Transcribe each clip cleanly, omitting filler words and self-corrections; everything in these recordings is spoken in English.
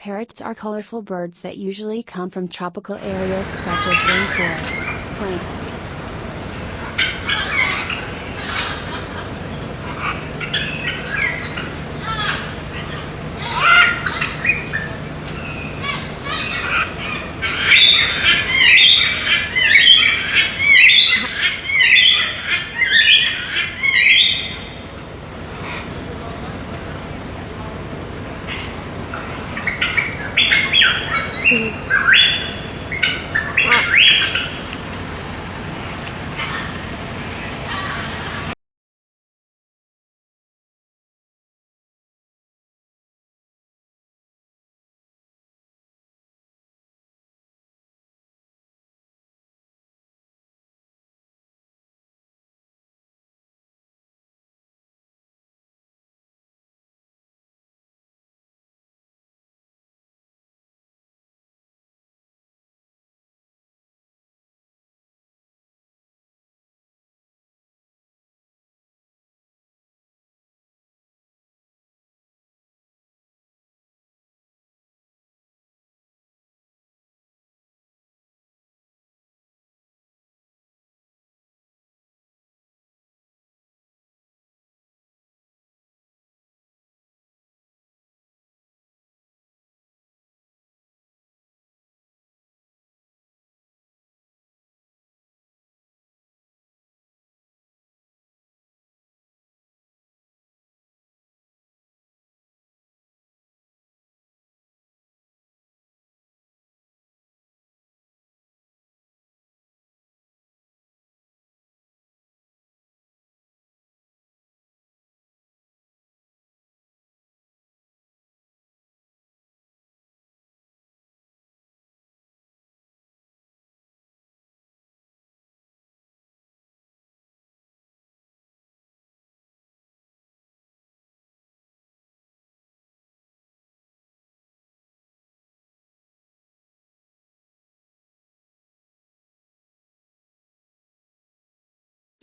Parrots are colorful birds that usually come from tropical areas such as rainforests, plains.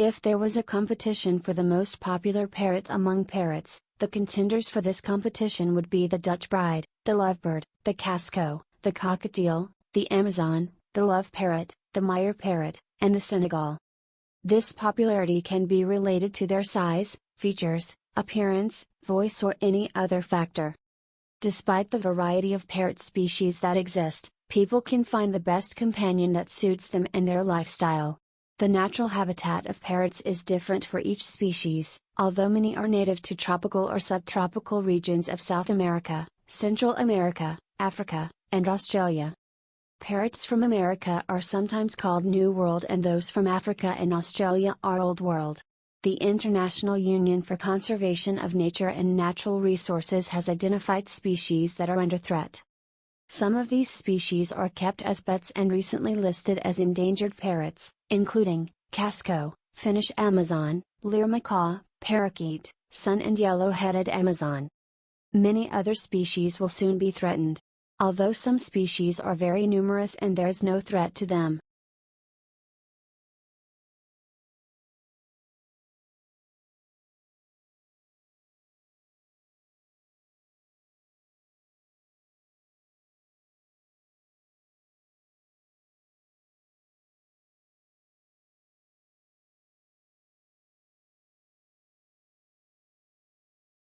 If there was a competition for the most popular parrot among parrots, the contenders for this competition would be the Dutch bride, the lovebird, the casco, the cockatiel, the Amazon, the love parrot, the Meyer parrot, and the Senegal. This popularity can be related to their size, features, appearance, voice or any other factor. Despite the variety of parrot species that exist, people can find the best companion that suits them and their lifestyle. The natural habitat of parrots is different for each species, although many are native to tropical or subtropical regions of South America, Central America, Africa, and Australia. Parrots from America are sometimes called New World and those from Africa and Australia are Old World. The International Union for Conservation of Nature and Natural Resources has identified species that are under threat. Some of these species are kept as pets and recently listed as endangered parrots, including casco, Finnish Amazon, lyre macaw, parakeet, sun and yellow-headed Amazon. Many other species will soon be threatened. Although some species are very numerous and there is no threat to them,